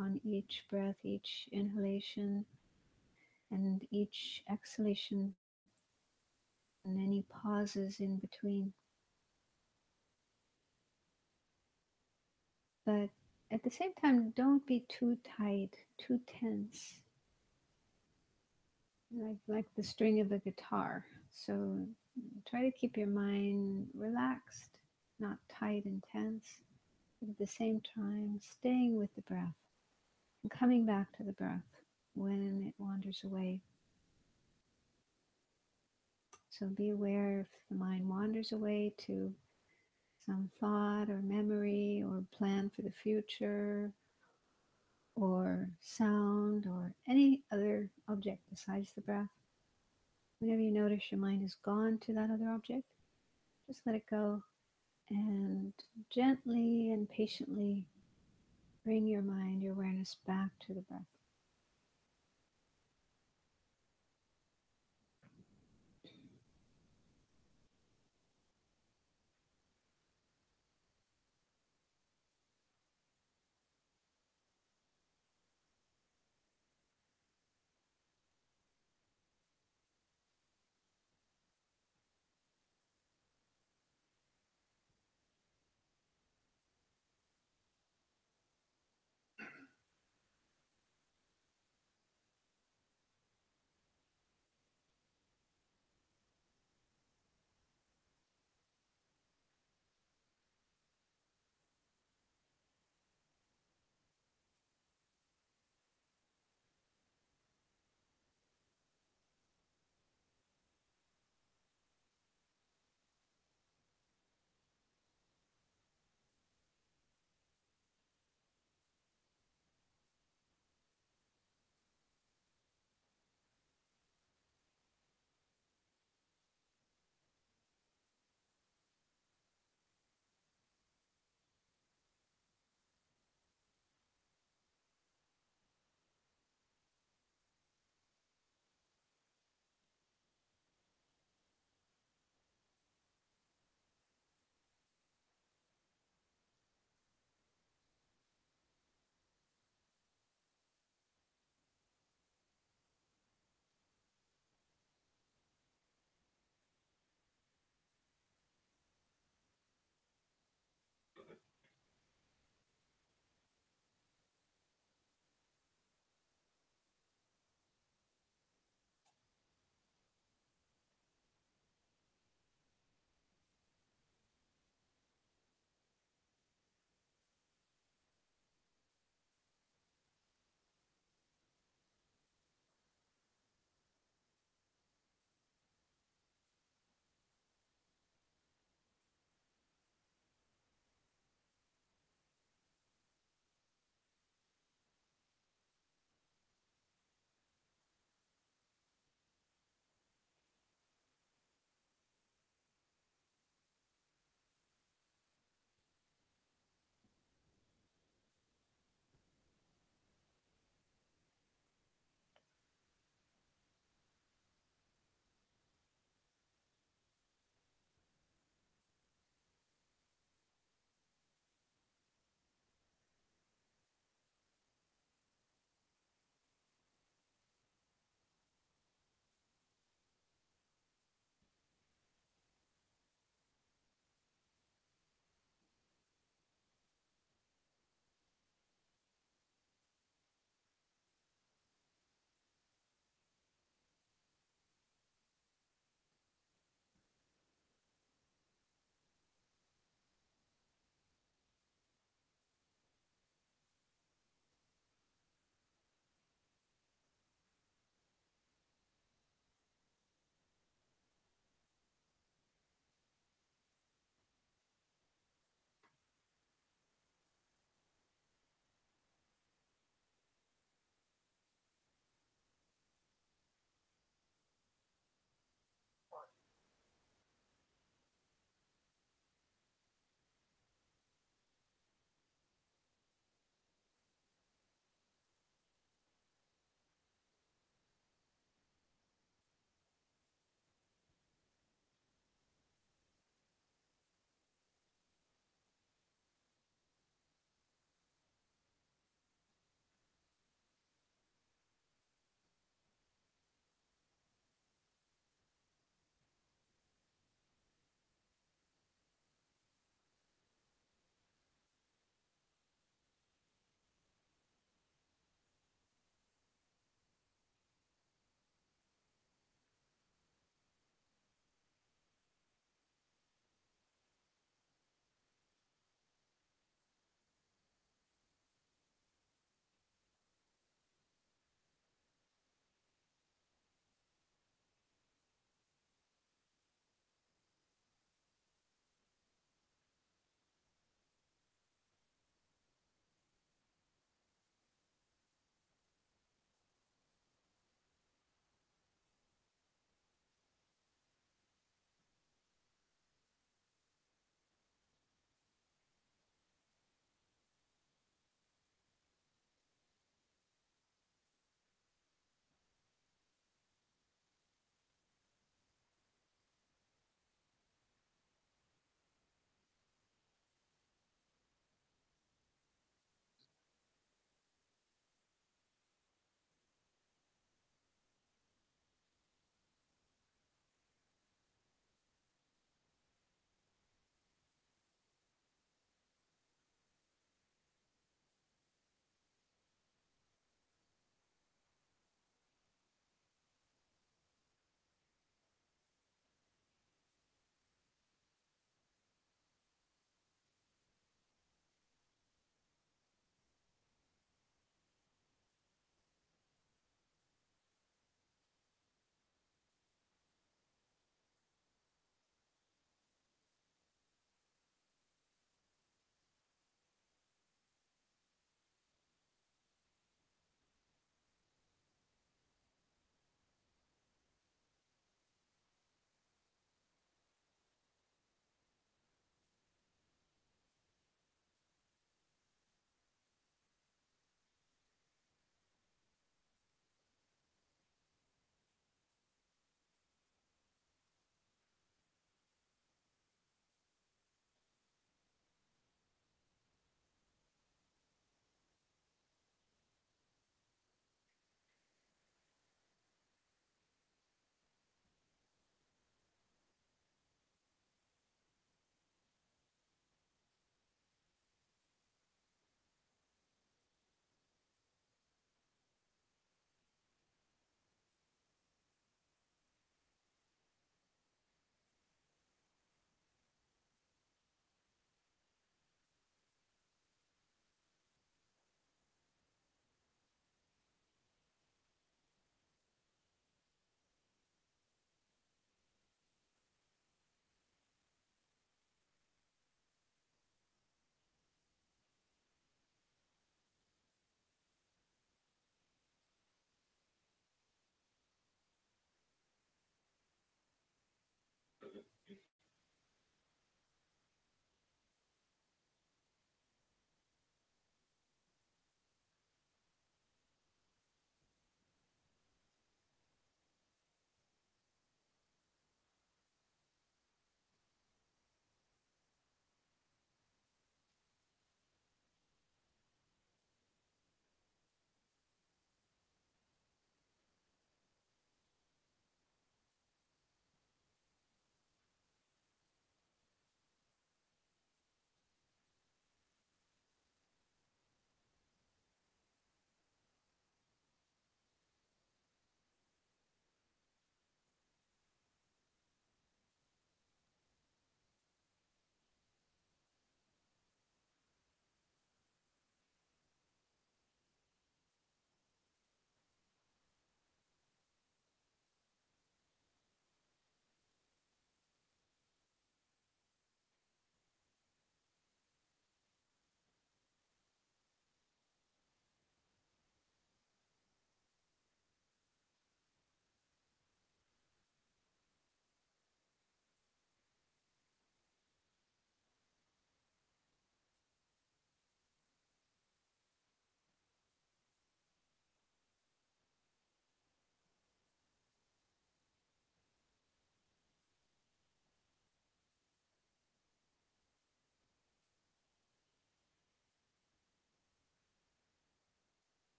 on each breath, each inhalation, and each exhalation, and any pauses in between. But at the same time, don't be too tight, too tense, like the string of a guitar. So Try to keep your mind relaxed, not tight and tense, but at the same time staying with the breath and coming back to the breath when it wanders away. So be aware if the mind wanders away to some thought or memory or plan for the future or sound or any other object besides the breath. Whenever you notice your mind has gone to that other object, just let it go and gently and patiently bring your mind, your awareness back to the breath.